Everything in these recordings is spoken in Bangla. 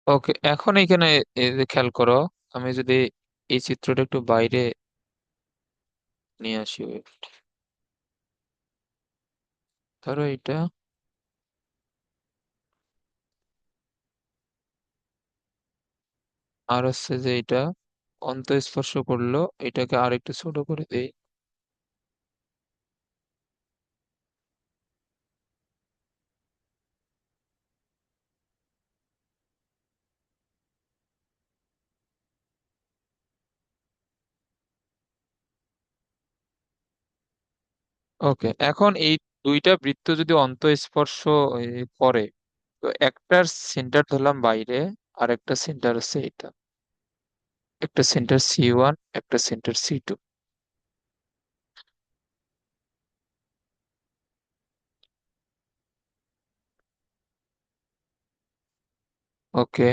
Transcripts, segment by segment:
ওকে, এখন এখানে এই যে খেয়াল করো, আমি যদি এই চিত্রটা একটু বাইরে নিয়ে আসি, wait, ধরো এটা, আর হচ্ছে যে এটা অন্তঃস্পর্শ করলো, এটাকে আর একটু ছোট করে দেই। ওকে, এখন এই দুইটা বৃত্ত যদি অন্তঃস্পর্শ করে, তো একটার সেন্টার ধরলাম বাইরে, আর একটা সেন্টার হচ্ছে এটা, একটা সেন্টার C1, একটা সেন্টার C2। ওকে,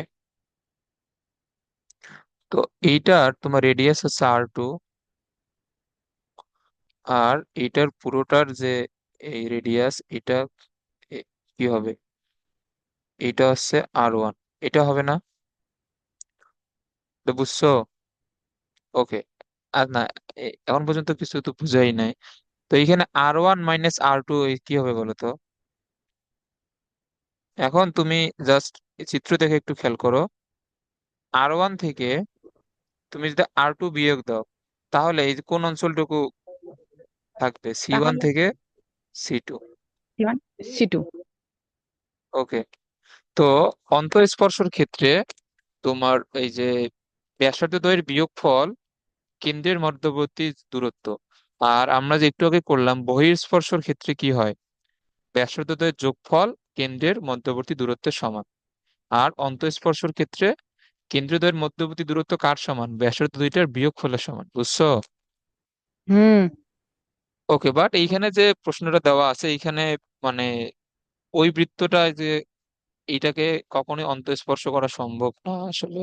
তো এইটার তোমার রেডিয়াস হচ্ছে R2, আর এইটার পুরোটার যে এই রেডিয়াস, এটা কি হবে, এটা হচ্ছে R1, এটা হবে না? তো বুঝছো? ওকে, আর না, এখন পর্যন্ত কিছু তো বুঝাই নাই। তো এখানে R1 - R2 কি হবে বলো তো? এখন তুমি জাস্ট চিত্র দেখে একটু খেয়াল করো, R1 থেকে তুমি যদি R2 বিয়োগ দাও, তাহলে এই যে কোন অঞ্চলটুকু থাকবে, C1 তাহলে থেকে C2। C2। ওকে, তো অন্তঃস্পর্শর ক্ষেত্রে তোমার এই যে ব্যাসার্ধদ্বয়ের বিয়োগফল কেন্দ্রের মধ্যবর্তী দূরত্ব, আর আমরা যে একটু আগে করলাম বহিঃস্পর্শর ক্ষেত্রে কি হয়, ব্যাসার্ধদ্বয়ের যোগফল কেন্দ্রের মধ্যবর্তী দূরত্বের সমান। আর অন্তঃস্পর্শর ক্ষেত্রে কেন্দ্রদ্বয়ের মধ্যবর্তী দূরত্ব কার সমান, ব্যাসার্ধ দুইটার বিয়োগফলের সমান, বুঝছো? হুম। ওকে, বাট এইখানে যে প্রশ্নটা দেওয়া আছে এইখানে, মানে ওই বৃত্তটা যে, এইটাকে কখনোই অন্তঃস্পর্শ করা সম্ভব না আসলে।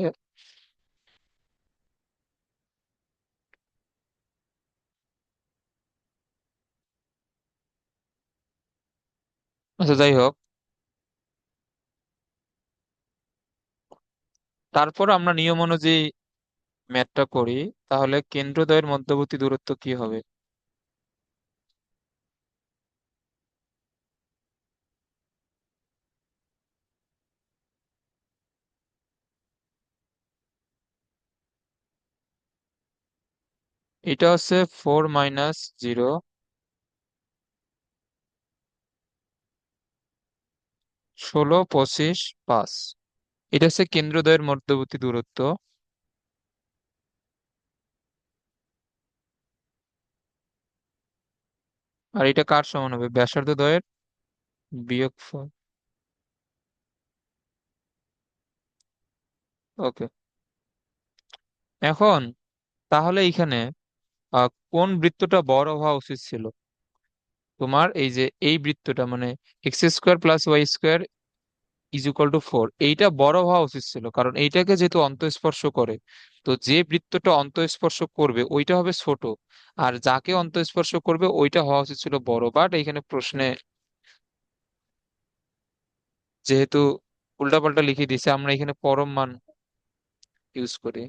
আচ্ছা, যাই হোক, তারপর আমরা নিয়ম অনুযায়ী ম্যাথটা করি, তাহলে কেন্দ্রদ্বয়ের মধ্যবর্তী দূরত্ব কি হবে? এটা হচ্ছে 4 - 0, 16, 25, 5। এটা হচ্ছে কেন্দ্রদ্বয়ের মধ্যবর্তী দূরত্ব। আর এটা কার সমান হবে, ব্যাসার্ধ দ্বয়ের বিয়োগফল। ওকে, এখন তাহলে এইখানে কোন বৃত্তটা বড় হওয়া উচিত ছিল? তোমার এই যে এই বৃত্তটা, মানে x² + y² = 4, এইটা বড় হওয়া উচিত ছিল, কারণ এইটাকে যেহেতু অন্তঃস্পর্শ করে, তো যে বৃত্তটা অন্তঃস্পর্শ করবে ওইটা হবে ছোট, আর যাকে অন্তঃস্পর্শ করবে ওইটা হওয়া উচিত ছিল বড়। বাট এইখানে প্রশ্নে যেহেতু উল্টাপাল্টা লিখে দিয়েছে, আমরা এখানে পরম মান ইউজ করি।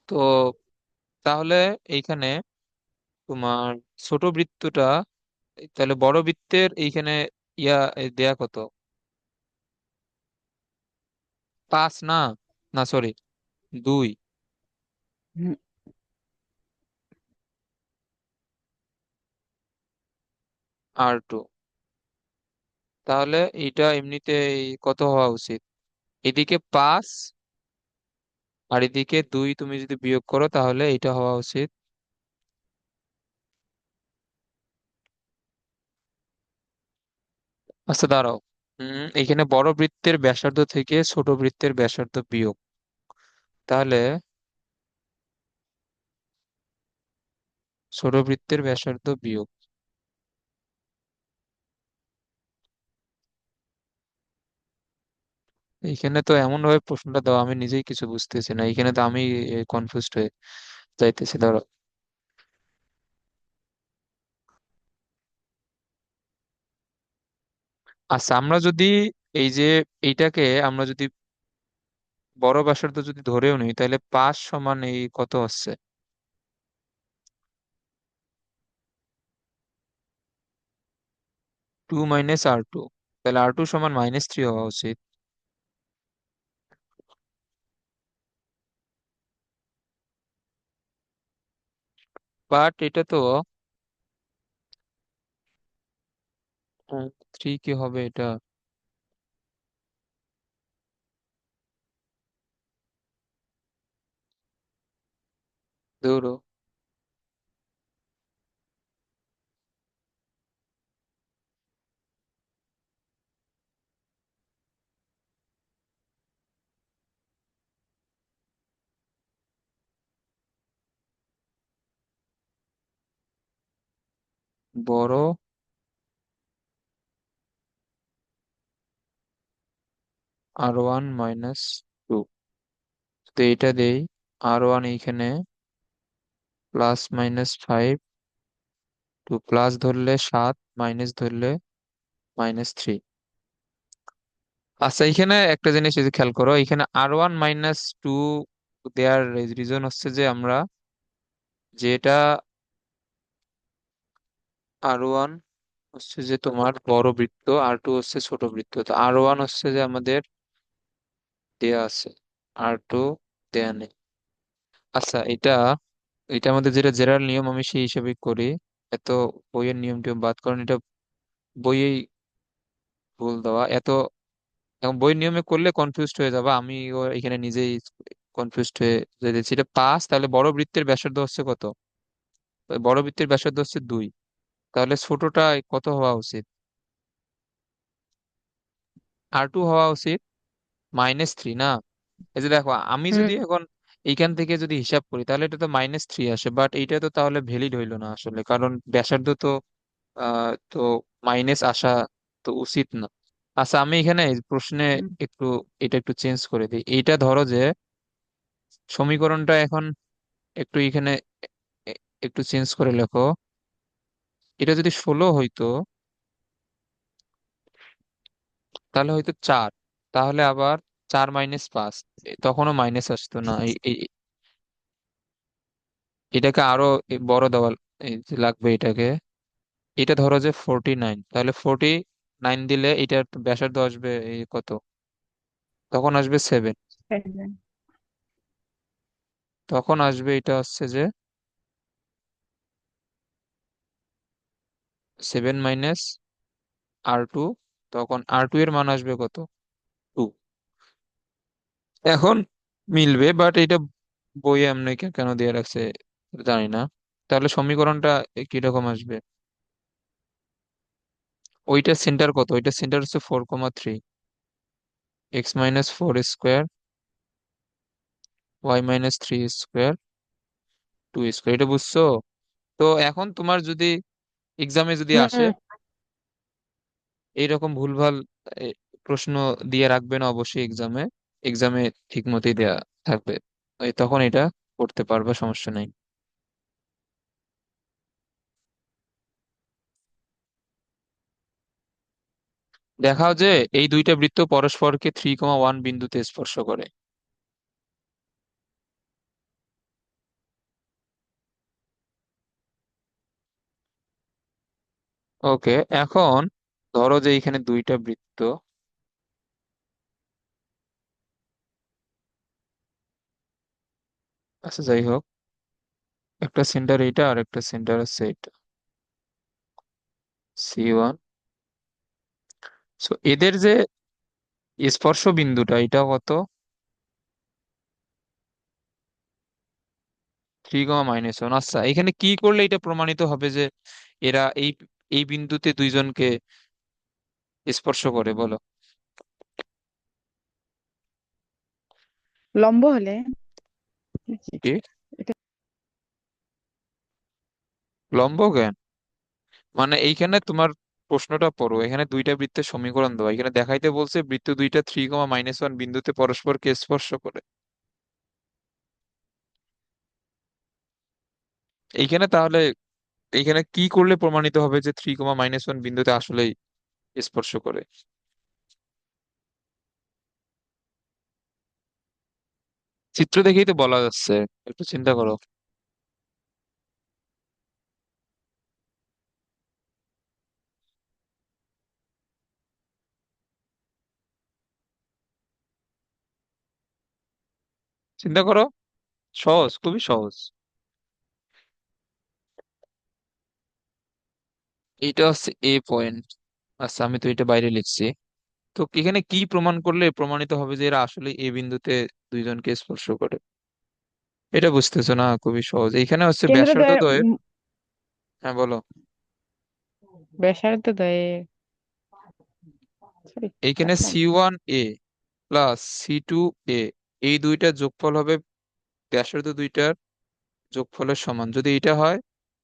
তো তাহলে এইখানে তোমার ছোট বৃত্তটা, তাহলে বড় বৃত্তের এইখানে দেয়া কত, 5 না, না সরি, 2, হুম, R2। তাহলে এটা এমনিতে কত হওয়া উচিত, এদিকে 5 আর এদিকে 2 তুমি যদি বিয়োগ করো তাহলে এটা হওয়া উচিত, আচ্ছা দাঁড়াও, এখানে বড় বৃত্তের ব্যাসার্ধ থেকে ছোট বৃত্তের ব্যাসার্ধ বিয়োগ, তাহলে ছোট বৃত্তের ব্যাসার্ধ বিয়োগ, এইখানে তো এমন ভাবে প্রশ্নটা দেওয়া আমি নিজেই কিছু বুঝতেছি না, এখানে তো আমি কনফিউজড হয়ে যাইতেছি, ধরো। আচ্ছা, আমরা যদি এই যে এইটাকে আমরা যদি বড় ব্যাসার্ধ যদি ধরেও নিই, তাহলে 5 সমান এই কত হচ্ছে, 2 - R2। তাহলে R2 সমান -3 হওয়া উচিত। বাট এটা তো 3 কি হবে এটা? ধরো বড় R1 - 2, তো এটা দেই। R1 এইখানে +-5, টু প্লাস ধরলে 7, মাইনাস ধরলে -3। আচ্ছা, এখানে একটা জিনিস এই যে খেয়াল করো, এখানে R1 - 2 দেয়ার রিজন হচ্ছে যে আমরা যেটা R1 হচ্ছে যে তোমার বড় বৃত্ত, R2 হচ্ছে ছোট বৃত্ত। তো R1 হচ্ছে যে আমাদের দেয়া আছে, R2 দেয়া নেই। আচ্ছা, এটা এটা আমাদের যেটা জেনারেল নিয়ম, আমি সেই হিসেবে করি। এত বইয়ের নিয়ম টিয়ম বাদ, কারণ এটা বইয়েই ভুল দেওয়া এত। এখন বইয়ের নিয়মে করলে কনফিউজড হয়ে যাবে, আমিও এখানে নিজেই কনফিউজড হয়ে যেতেছি। এটা 5, তাহলে বড় বৃত্তের ব্যাসার্ধ হচ্ছে কত? ওই বড় বৃত্তের ব্যাসার্ধ হচ্ছে 2, তাহলে ছোটটা কত হওয়া উচিত? R2 হওয়া উচিত -3 না? এই যে দেখো, আমি হুম। যদি এখন এইখান থেকে যদি হিসাব করি, তাহলে এটা তো -3 আসে, বাট এইটা তো তাহলে ভ্যালিড হইলো না আসলে, কারণ ব্যাসার্ধ তো তো মাইনাস আসা তো উচিত না। আচ্ছা, আমি এখানে এই প্রশ্নে হুম। একটু এটা একটু চেঞ্জ করে দিই। এইটা ধরো যে সমীকরণটা এখন একটু এখানে একটু চেঞ্জ করে লেখো। এটা যদি 16 হইতো, তাহলে হয়তো 4, তাহলে আবার 4 - 5, তখনও মাইনাস আসতো না। এটাকে আরো বড় দেওয়া এই যে লাগবে এটাকে। এটা ধরো যে 49, তাহলে 49 দিলে এটার ব্যাসার্ধ আসবে এই কত? তখন আসবে 7। সেভেন। তখন আসবে এটা হচ্ছে যে 7 - R2। তখন R2 এর মান আসবে কত? 2। এখন মিলবে, বাট এটা বইয়ে এমনি কেন দিয়ে রাখছে জানি না। তাহলে সমীকরণটা কিরকম আসবে? ওইটার সেন্টার কত? ওইটার সেন্টার হচ্ছে 4,3। x - 4 square, y - 3 square, 2 square. এটা বুঝছো? তো এখন তোমার যদি এক্সামে যদি আসে হুম। এইরকম ভুলভাল এ, প্রশ্ন দিয়ে রাখবে না অবশ্যই এক্সামে। এক্সামে ঠিক মতোই দেয়া থাকবে, তখন এটা করতে পারবে, সমস্যা নেই। দেখাও যে এই দুইটা বৃত্ত পরস্পরকে 3,1 বিন্দুতে স্পর্শ করে। ওকে, এখন ধরো যে এখানে দুইটা বৃত্ত। আচ্ছা, যাই হোক, একটা সেন্টার এইটা আর একটা সেন্টার আছে এটা, C1। সো এদের যে স্পর্শ বিন্দুটা, এটা কত? 3,-1। আচ্ছা, এখানে কি করলে এটা প্রমাণিত হবে যে এরা এই এই বিন্দুতে দুইজনকে স্পর্শ করে, বলো? লম্ব হলে কি? এটা লম্ব জ্ঞান মানে এইখানে তোমার প্রশ্নটা পড়ো, এখানে দুইটা বৃত্তের সমীকরণ দেওয়া, এখানে দেখাইতে বলছে বৃত্ত দুইটা 3,-1 বিন্দুতে পরস্পরকে স্পর্শ করে। এইখানে তাহলে এইখানে কি করলে প্রমাণিত হবে যে 3,-1 বিন্দুতে আসলেই স্পর্শ করে? চিত্র দেখেই তো বলা যাচ্ছে, একটু চিন্তা করো। চিন্তা করো, সহজ, খুবই সহজ। এইটা হচ্ছে এ পয়েন্ট। আচ্ছা, আমি তো এটা বাইরে লিখছি। তো এখানে কি প্রমাণ করলে প্রমাণিত হবে যে এরা আসলে এ বিন্দুতে দুইজনকে স্পর্শ করে? এটা বুঝতেছো না? খুবই সহজ। এখানে হচ্ছে ব্যাসার্ধ কেন্দ্রদ্বয়ের দ্বয়ের। হ্যাঁ, বলো। ব্যাসার্ধদ্বয়ের, সরি, এইখানে পারলাম সি না। ওয়ান এ প্লাস C2A, এই দুইটার যোগফল হবে ব্যাসার্ধ দুইটার যোগফলের সমান। যদি এটা হয়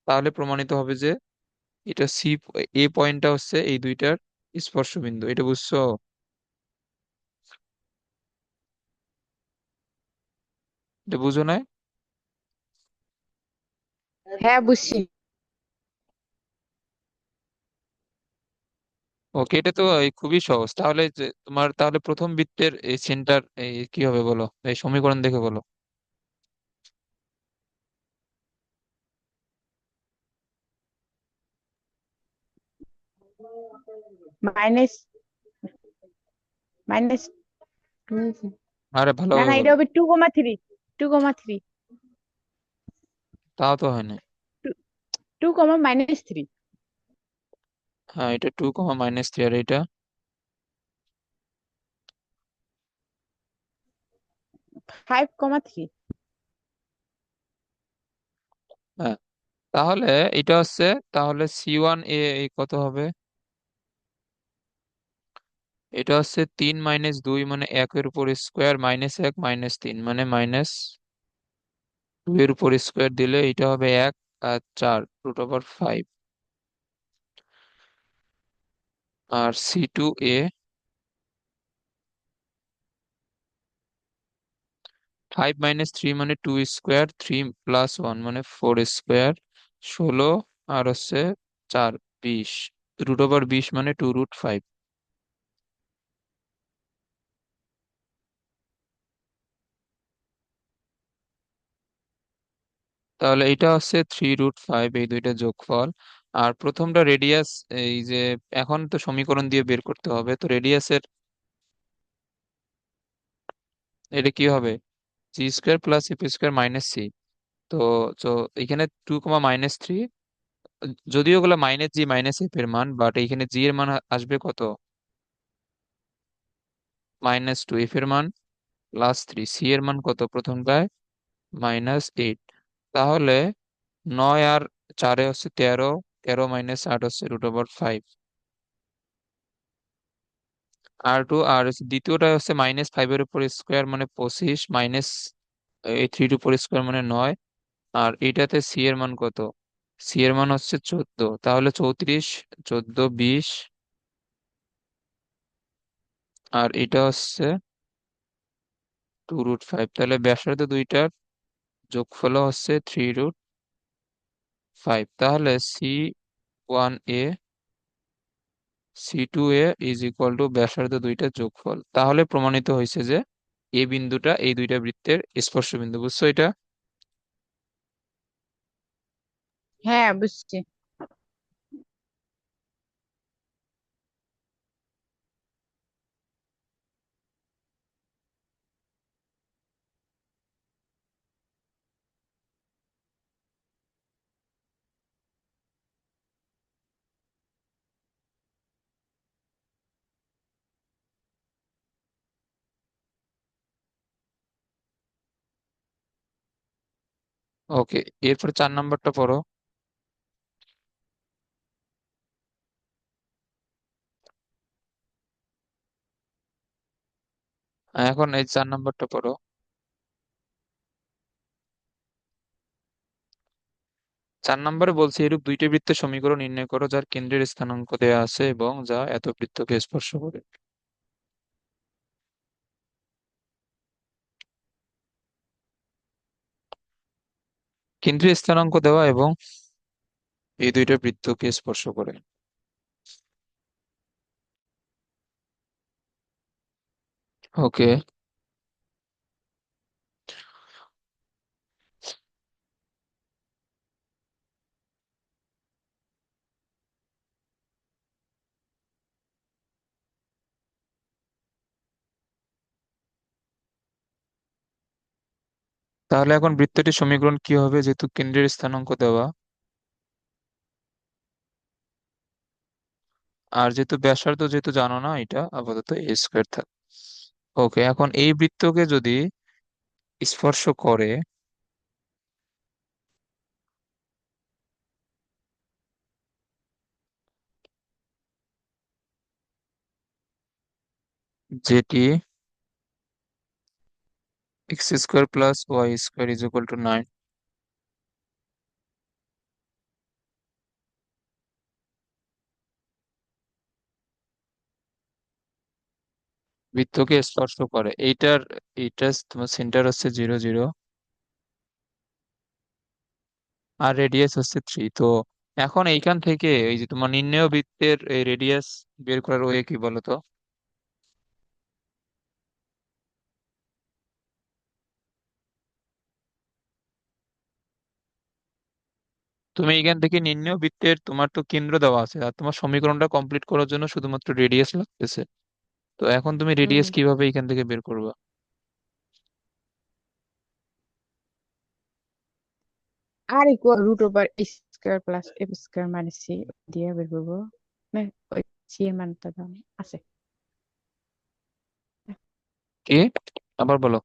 তাহলে প্রমাণিত হবে যে এটা এ পয়েন্টটা হচ্ছে এই দুইটার স্পর্শ বিন্দু। এটা বুঝছো? এটা বুঝো না? হ্যাঁ, বুঝছি। ওকে, এটা তো এই খুবই সহজ। তাহলে যে তোমার তাহলে প্রথম বৃত্তের এই সেন্টার এই কি হবে বলো, এই সমীকরণ দেখে বলো। Minus minus two. আরে না ভালোভাবে না, এটা বলো। হবে 2,3। 2,3। তাও তো হয় না। 2, -3। হ্যাঁ, এটা 2, -3, আর এটা? 5,3। হ্যাঁ, তাহলে এটা হচ্ছে, তাহলে C1A এই কত হবে? এটা হচ্ছে 3 - 2 মানে 1 এর উপর স্কোয়ার, -1 -3 মানে -2 এর উপর স্কোয়ার দিলে এটা হবে 1 আর 4 √5। আর C2A 5 - 3 মানে 2 স্কোয়ার, 3 + 1 মানে 4 স্কোয়ার, 16, আর হচ্ছে 4, 20, √20 মানে 2 √5। তাহলে এটা হচ্ছে 3 √5, এই দুইটা যোগফল। আর প্রথমটা রেডিয়াস, এই যে এখন তো সমীকরণ দিয়ে বের করতে হবে, তো রেডিয়াসের এটা কি হবে? G² + F² - C। তো তো এখানে 2, -3, যদিও ওগুলো -G - F এর মান, বাট এখানে জি এর মান আসবে কত? -2, F এর মান +3, সি এর মান কত প্রথমটায়? -8। তাহলে 9 আর 4 হচ্ছে 13, 13 - 8 হচ্ছে √5। R2, আর হচ্ছে দ্বিতীয়টা হচ্ছে -5 এর উপর স্কোয়ার মানে 25, মাইনাস এই 3 এর উপর স্কোয়ার মানে 9। আর এটাতে সি এর মান কত? সি এর মান হচ্ছে 14, তাহলে 34, 14, 20, আর এটা হচ্ছে 2 √5। তাহলে ব্যাসার্ধ দুইটার যোগফল হচ্ছে 3 √5। তাহলে C1A C2A ব্যাসার্ধ দুইটার যোগফল। তাহলে প্রমাণিত হয়েছে যে এ বিন্দুটা এই দুইটা বৃত্তের স্পর্শ বিন্দু। বুঝছো এটা? হ্যাঁ, বুঝছি। ওকে, এরপর 4 নাম্বারটা পড়ো। এখন এই 4 নাম্বারটা পড়ো। 4 নম্বরে বলছে এরূপ দুইটি বৃত্তের সমীকরণ নির্ণয় করো যার কেন্দ্রের স্থানাঙ্ক দেয়া আছে এবং যা এত বৃত্তকে স্পর্শ করে। কেন্দ্রের স্থানাঙ্ক দেওয়া এবং এই দুইটা বৃত্তকে স্পর্শ করে। ওকে, তাহলে এখন বৃত্তটির সমীকরণ কি হবে, যেহেতু কেন্দ্রের স্থানাঙ্ক দেওয়া আর যেহেতু ব্যাসার্ধ যেহেতু জানো না, এটা আপাতত এ স্কোয়ার থাক। ওকে, এখন এই বৃত্তকে যদি স্পর্শ করে, যেটি x square plus y square is equal to 9, বৃত্তকে স্পর্শ করে, এইটার তোমার সেন্টার হচ্ছে 0 0, আর রেডিয়াস হচ্ছে 3। তো এখন এইখান থেকে এই যে তোমার নির্ণেয় বৃত্তের এই রেডিয়াস বের করার ওয়ে কি বলো তো? তুমি এখান থেকে নির্ণেয় বৃত্তের, তোমার তো কেন্দ্র দেওয়া আছে আর তোমার সমীকরণটা কমপ্লিট করার জন্য শুধুমাত্র রেডিয়াস লাগতেছে। তো এখন তুমি রেডিয়াস হুম। কিভাবে এখান থেকে বের করবা? R equal root over square plus F square minus C দিয়ে বের করবো। না, ওই সি এর মানটা দাও আছে। কি, আবার বলো।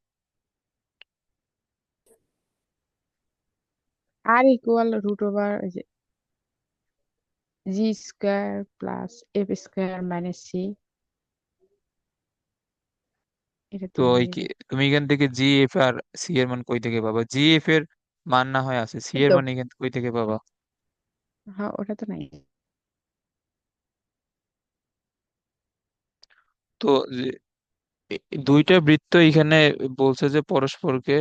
R equal root over G square plus F square minus C, এটা তো দিয়ে এই বের কি, করবো। তুমি এখান থেকে জি এফ আর সি এর মান কই থেকে পাবা? জি এফ এর মান না হয় আছে, সি এই এর তো। মান এখান কই থেকে পাবা? হ্যাঁ, ওটা তো নাই। তো দুইটা বৃত্ত এখানে বলছে যে পরস্পরকে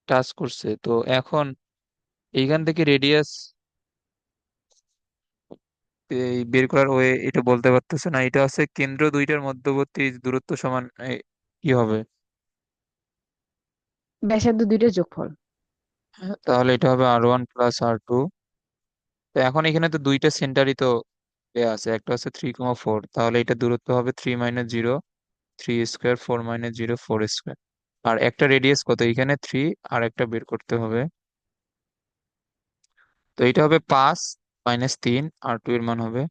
টাচ করছে, তো এখন এইখান থেকে রেডিয়াস এই বের করার ওয়ে এটা বলতে পারতেছে না, এটা হচ্ছে কেন্দ্র দুইটার মধ্যবর্তী দূরত্ব সমান কি হবে? ব্যাসার্ধ দুইটার যোগফল। হ্যাঁ, তাহলে এটা হবে R1 প্লাস R2। তো এখন এখানে তো দুইটা সেন্টারই তো দেয়া আছে, একটা হচ্ছে 3,4, তাহলে এটা দূরত্ব হবে 3 - 0, 3 স্কোয়ার, 4 - 0, 4 স্কোয়ার। আর একটা রেডিয়াস কত এখানে 3, আর একটা বের করতে হবে। তো এটা হবে 5 - 3, R2 এর মান হবে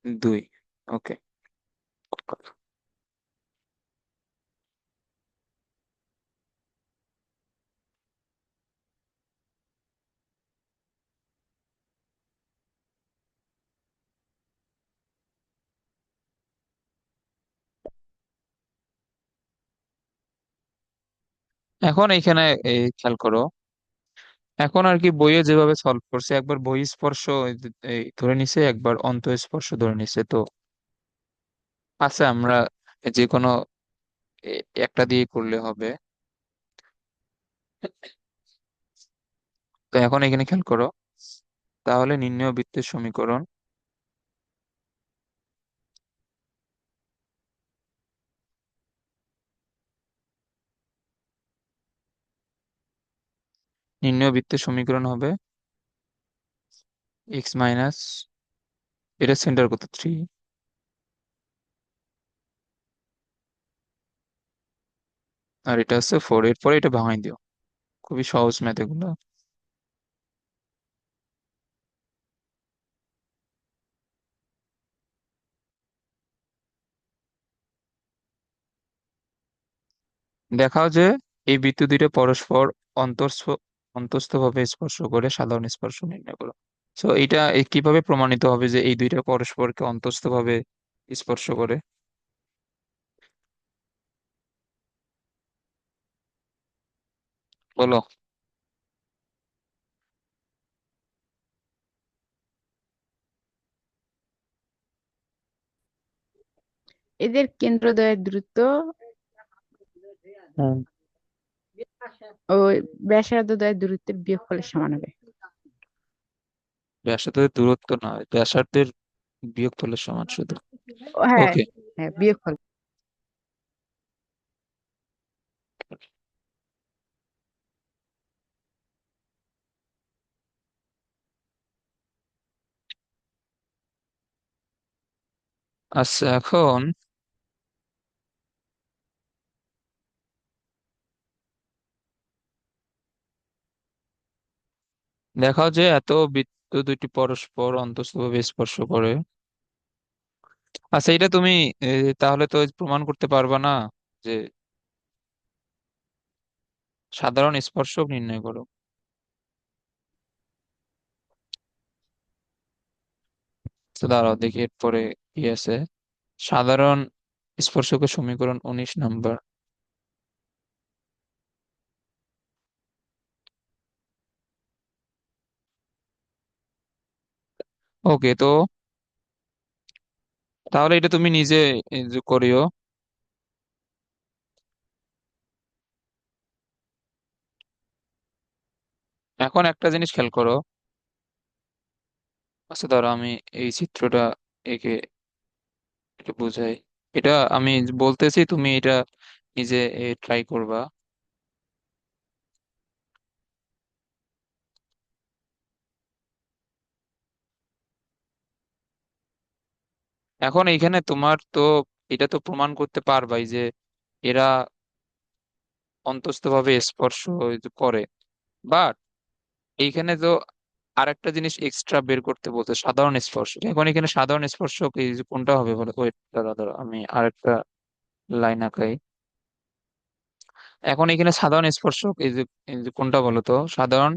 2। ওকে, এখন এইখানে এই খেয়াল করো, এখন আর কি বইয়ে যেভাবে সলভ করছে, একবার বহি স্পর্শ এই ধরে নিছে, একবার অন্ত স্পর্শ ধরে নিছে। তো আচ্ছা, আমরা যে কোনো একটা দিয়ে করলে হবে। তো এখন এখানে খেয়াল করো, তাহলে নির্ণেয় বৃত্তের সমীকরণ, নির্ণেয় বৃত্তের সমীকরণ হবে এক্স মাইনাস, এটা সেন্টার কত 3, আর এটা হচ্ছে 4, এরপরে এটা ভাঙাই দিও। খুবই সহজ ম্যাথ এগুলো। দেখাও যে এই বৃত্ত দুইটা পরস্পর অন্তঃস্থ অন্তঃস্থ ভাবে স্পর্শ করে সাধারণ স্পর্শ নির্ণয় করো। তো এটা কিভাবে প্রমাণিত হবে যে এই দুইটা পরস্পরকে অন্তঃস্থ ভাবে স্পর্শ করে? বলো। এদের কেন্দ্রদ্বয়ের দূরত্ব হুম। ওই ব্যাসার্ধ দ্বয়ের দূরত্বের বিয়োগফলের সমান হবে। ব্যাসার্ধের দূরত্ব নয়, ব্যাসার্ধের বিয়োগফলের সমান শুধু। ও হ্যাঁ, ওকে, হ্যাঁ বিয়োগফল। আচ্ছা এখন দেখাও যে এত বৃত্ত দুইটি পরস্পর অন্তঃস্থভাবে স্পর্শ করে। আচ্ছা, এটা তুমি তাহলে তো প্রমাণ করতে পারবা না যে সাধারণ স্পর্শক নির্ণয় করো। তো দাঁড়াও দেখি এরপরে কি আছে। সাধারণ স্পর্শকের সমীকরণ 19 নাম্বার। ওকে, তো তাহলে এটা তুমি নিজে যে করিও। এখন একটা জিনিস খেয়াল করো। আচ্ছা ধরো আমি এই চিত্রটা এঁকে এটা বুঝাই। এটা আমি বলতেছি, তুমি এটা নিজে ট্রাই করবা। এখন এইখানে তোমার তো এটা তো প্রমাণ করতে পারবাই যে এরা অন্তস্থভাবে স্পর্শ এই যে করে। বাট এইখানে তো আরেকটা জিনিস এক্সট্রা বের করতে বলতে, সাধারণ স্পর্শ। এখন এখানে সাধারণ স্পর্শক এই যে কোনটা হবে বলো? ওয়েট, দাঁড়া দাঁড়া, আমি আরেকটা লাইন আঁকাই। এখন এখানে সাধারণ স্পর্শক এই যে কোনটা বলো তো? সাধারণ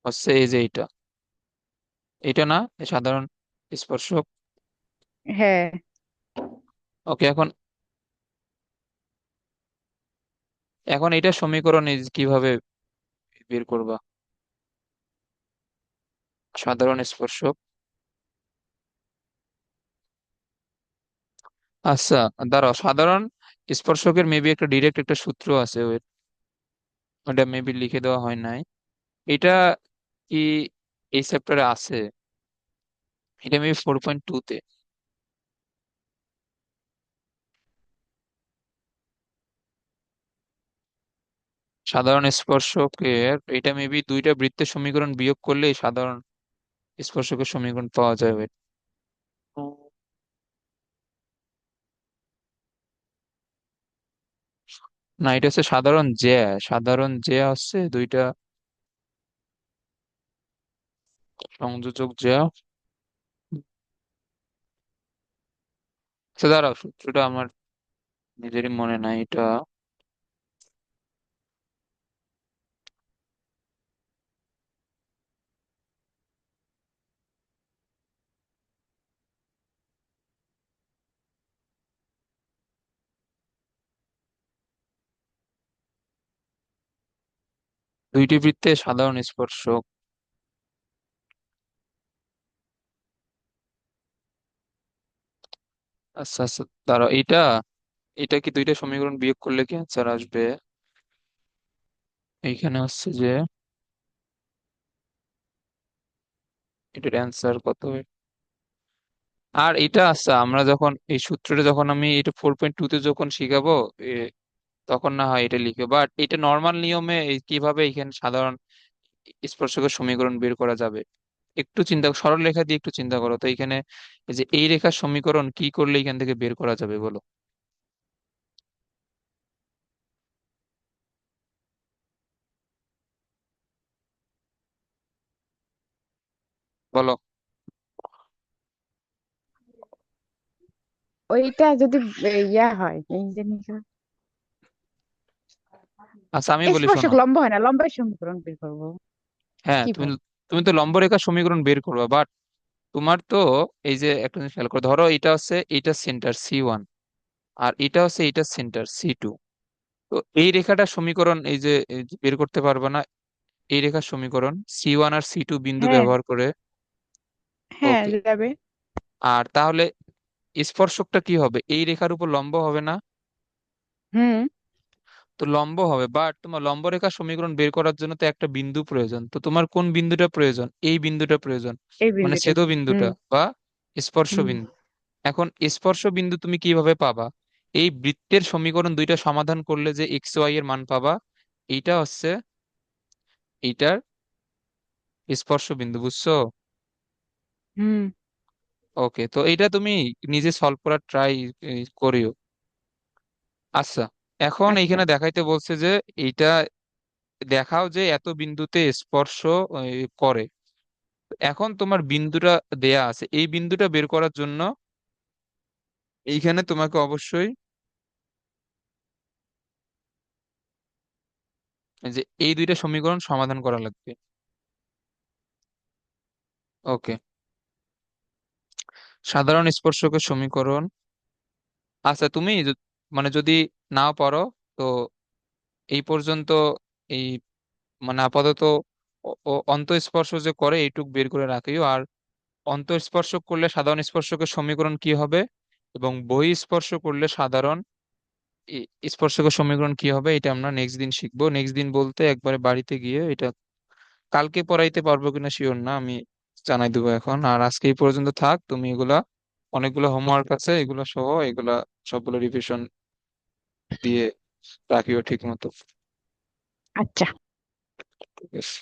হচ্ছে এই যে এইটা, এটা না? এই সাধারণ স্পর্শক। হ্যাঁ, ওকে, এখন এখন এটা সমীকরণ এই যে কিভাবে বের করবা? সাধারণ স্পর্শক। আচ্ছা দাঁড়াও, সাধারণ স্পর্শকের মেবি একটা ডিরেক্ট একটা সূত্র আছে, ওটা মেবি লিখে দেওয়া হয় নাই। এটা কি এই চ্যাপ্টারে আছে? এটা মেবি 4.2 তে। সাধারণ স্পর্শকের এটা মেবি দুইটা বৃত্তের সমীকরণ বিয়োগ করলে এই সাধারণ স্পর্শকের সমীকরণ পাওয়া যাবে। না, এটা হচ্ছে সাধারণ জ্যা। সাধারণ জ্যা হচ্ছে দুইটা সংযোজক জ্যা। আচ্ছা দাঁড়াও, সূত্রটা আমার নিজেরই মনে নাই এটা। দুইটি বৃত্তে সাধারণ স্পর্শক। আচ্ছা আচ্ছা, দাঁড়াও, এটা এটা কি দুইটা সমীকরণ বিয়োগ করলে কি অ্যান্সার আসবে? এইখানে হচ্ছে যে এটার অ্যান্সার কত? আর এটা আচ্ছা, আমরা যখন এই সূত্রটা যখন আমি এটা 4.2 তে যখন শিখাবো এ, তখন না হয় এটা লিখে। বাট এটা নর্মাল নিয়মে কিভাবে এখানে সাধারণ স্পর্শকের সমীকরণ বের করা যাবে একটু চিন্তা, সরল রেখা দিয়ে একটু চিন্তা করো তো। এখানে এই যে এই রেখার সমীকরণ কি করলে এখান থেকে বের করা যাবে বলো? বলো। ওইটা যদি ইয়া হয় এই জিনিস, আচ্ছা আমি বলি, স্পর্শক শোনো। লম্ব হয় না, লম্বের সমীকরণ বের করবো হ্যাঁ, তুমি কিভাবে? তুমি তো লম্ব রেখার সমীকরণ বের করবে, বাট তোমার তো এই যে একটা জিনিস খেয়াল করো, ধরো এটা হচ্ছে এইটা সেন্টার C1, আর এটা হচ্ছে এইটা সেন্টার C2। তো এই রেখাটার সমীকরণ এই যে বের করতে পারবে না? এই রেখার সমীকরণ C1 আর C2 বিন্দু হ্যাঁ, ব্যবহার করে। হ্যাঁ ওকে, যাবে। আর তাহলে স্পর্শকটা কি হবে? এই রেখার উপর লম্ব হবে না? হুম। তো লম্ব হবে, বাট তোমার লম্ব রেখার সমীকরণ বের করার জন্য তো একটা বিন্দু প্রয়োজন। তো তোমার কোন বিন্দুটা প্রয়োজন? এই বিন্দুটা প্রয়োজন, এই মানে বিন্দুটাই। ছেদ হুম। বিন্দুটা বা স্পর্শ হুম। বিন্দু। এখন স্পর্শ বিন্দু তুমি কিভাবে পাবা? এই বৃত্তের সমীকরণ দুইটা সমাধান করলে যে এক্স ওয়াই এর মান পাবা, এইটা হচ্ছে এইটার স্পর্শ বিন্দু, বুঝছো? হুম। ওকে, তো এইটা তুমি নিজে সলভ করার ট্রাই করিও। আচ্ছা, এখন আচ্ছা। এইখানে দেখাইতে বলছে যে এইটা দেখাও যে এত বিন্দুতে স্পর্শ করে। এখন তোমার বিন্দুটা দেয়া আছে, এই বিন্দুটা বের করার জন্য এইখানে তোমাকে অবশ্যই এই যে এই দুইটা সমীকরণ সমাধান করা লাগবে। ওকে, সাধারণ স্পর্শকের সমীকরণ। আচ্ছা তুমি মানে যদি নাও পারো, তো এই পর্যন্ত এই মানে আপাতত অন্তঃস্পর্শ যে করে এইটুক বের করে রাখিও। আর অন্তঃস্পর্শ করলে সাধারণ স্পর্শকের সমীকরণ কি হবে, এবং বহিঃস্পর্শ করলে সাধারণ স্পর্শকের সমীকরণ কি হবে, এটা আমরা নেক্সট দিন শিখবো। নেক্সট দিন বলতে একবারে বাড়িতে গিয়ে এটা কালকে পড়াইতে পারবো কিনা শিওর না, আমি জানাই দেবো এখন। আর আজকে এই পর্যন্ত থাক, তুমি এগুলা অনেকগুলো হোমওয়ার্ক আছে, এগুলা সহ এগুলা সবগুলো রিভিশন দিয়ে রাখিও ঠিক মতো। আচ্ছা। ঠিক আছে।